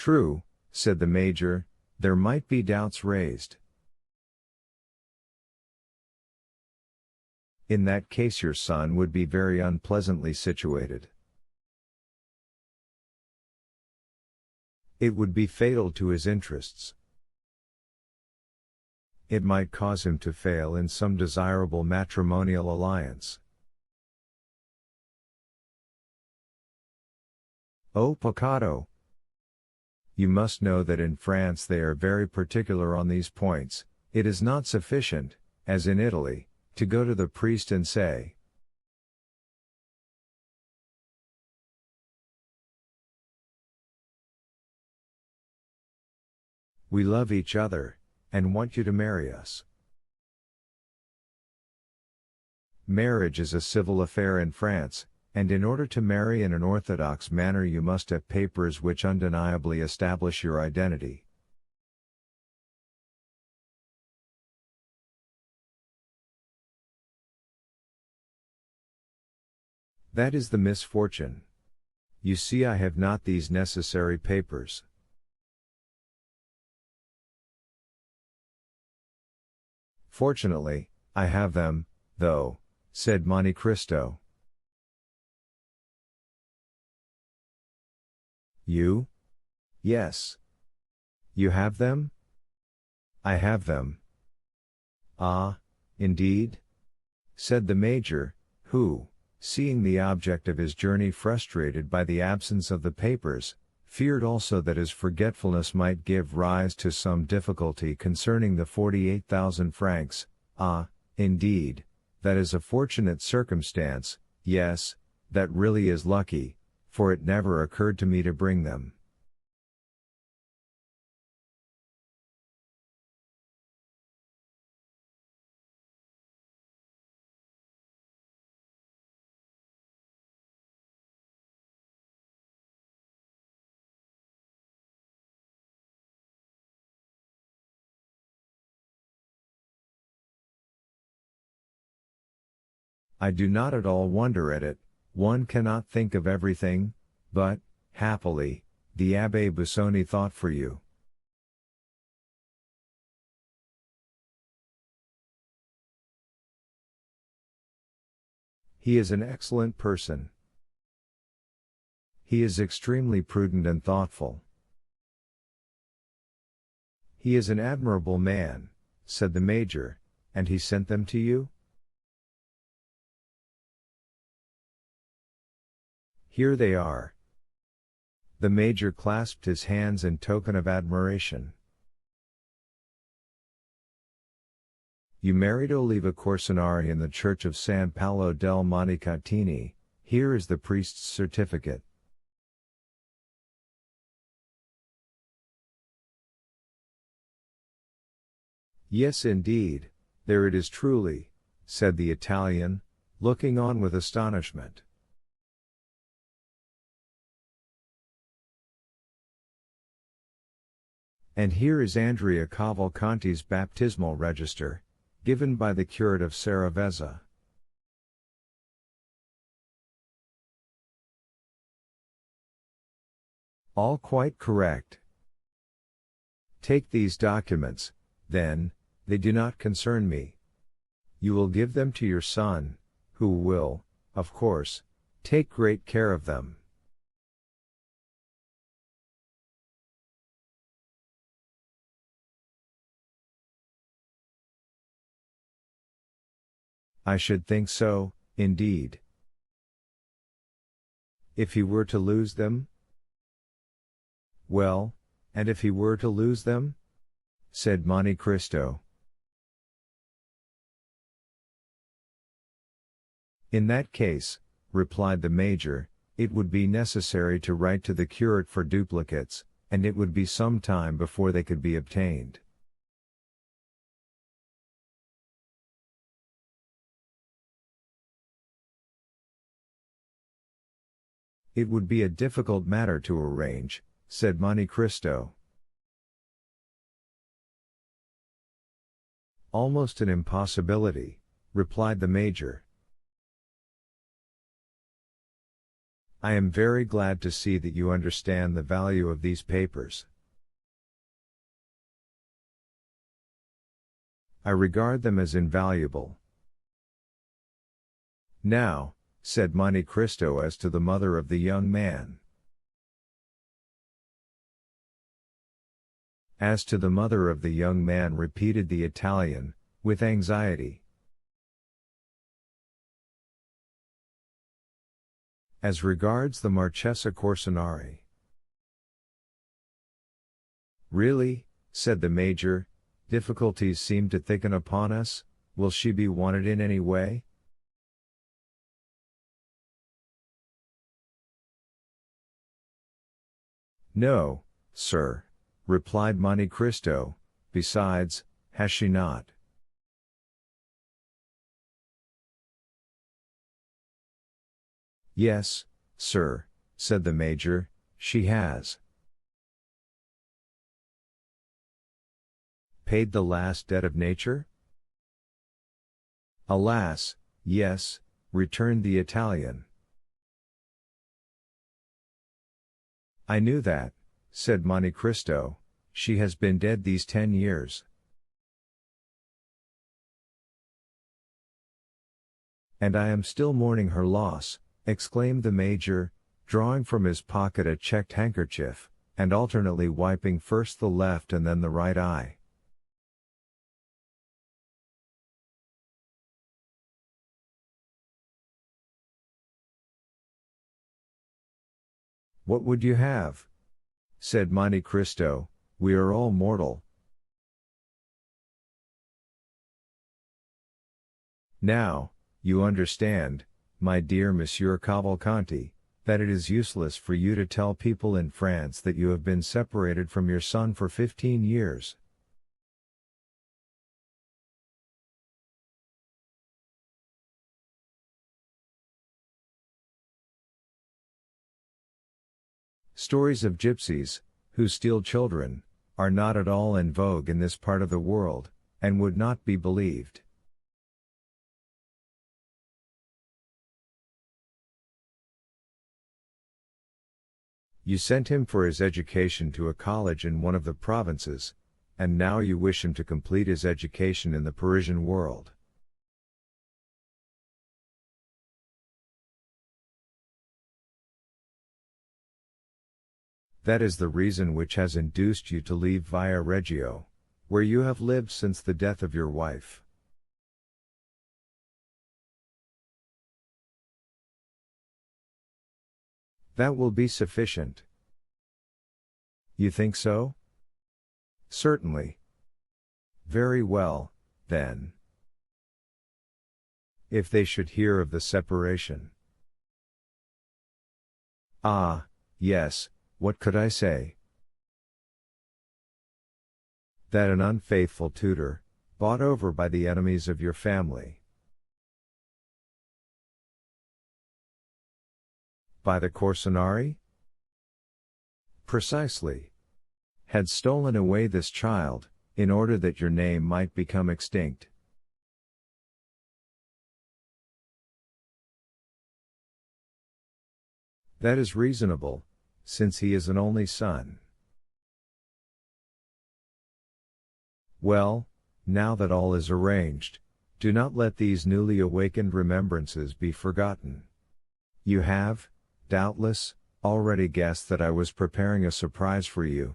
True, said the Major, there might be doubts raised. In that case your son would be very unpleasantly situated. It would be fatal to his interests. It might cause him to fail in some desirable matrimonial alliance. Oh peccato! You must know that in France they are very particular on these points. It is not sufficient, as in Italy, to go to the priest and say, "We love each other, and want you to marry us." Marriage is a civil affair in France, and in order to marry in an orthodox manner you must have papers which undeniably establish your identity. That is the misfortune. You see, I have not these necessary papers. Fortunately, I have them, though, said Monte Cristo. You? Yes. You have them? I have them. Ah, indeed? Said the Major, who, seeing the object of his journey frustrated by the absence of the papers, feared also that his forgetfulness might give rise to some difficulty concerning the 48,000 francs. Ah, indeed, that is a fortunate circumstance. Yes, that really is lucky, for it never occurred to me to bring them. I do not at all wonder at it. One cannot think of everything, but, happily, the Abbé Busoni thought for you. He is an excellent person. He is extremely prudent and thoughtful. He is an admirable man, said the Major, and he sent them to you? Here they are. The Major clasped his hands in token of admiration. You married Oliva Corsinari in the church of San Paolo del Montecatini. Here is the priest's certificate. Yes, indeed, there it is truly, said the Italian, looking on with astonishment. And here is Andrea Cavalcanti's baptismal register, given by the curate of Saravezza. All quite correct. Take these documents, then, they do not concern me. You will give them to your son, who will, of course, take great care of them. I should think so, indeed. If he were to lose them? Well, and if he were to lose them? Said Monte Cristo. In that case, replied the Major, it would be necessary to write to the curate for duplicates, and it would be some time before they could be obtained. It would be a difficult matter to arrange, said Monte Cristo. Almost an impossibility, replied the Major. I am very glad to see that you understand the value of these papers. I regard them as invaluable. Now, said Monte Cristo as to the mother of the young man. As to the mother of the young man, repeated the Italian, with anxiety. As regards the Marchesa Corsinari. Really, said the Major, difficulties seem to thicken upon us. Will she be wanted in any way? No, sir, replied Monte Cristo. Besides, has she not? Yes, sir, said the Major, she has. Paid the last debt of nature? Alas, yes, returned the Italian. I knew that, said Monte Cristo. She has been dead these 10 years. And I am still mourning her loss, exclaimed the Major, drawing from his pocket a checked handkerchief, and alternately wiping first the left and then the right eye. What would you have? Said Monte Cristo. We are all mortal. Now, you understand, my dear Monsieur Cavalcanti, that it is useless for you to tell people in France that you have been separated from your son for 15 years. Stories of gypsies, who steal children, are not at all in vogue in this part of the world, and would not be believed. You sent him for his education to a college in one of the provinces, and now you wish him to complete his education in the Parisian world. That is the reason which has induced you to leave Via Reggio, where you have lived since the death of your wife. That will be sufficient. You think so? Certainly. Very well, then. If they should hear of the separation. Ah, yes. What could I say? That an unfaithful tutor, bought over by the enemies of your family. By the Corsinari? Precisely. Had stolen away this child, in order that your name might become extinct. That is reasonable, since he is an only son. Well, now that all is arranged, do not let these newly awakened remembrances be forgotten. You have, doubtless, already guessed that I was preparing a surprise for you,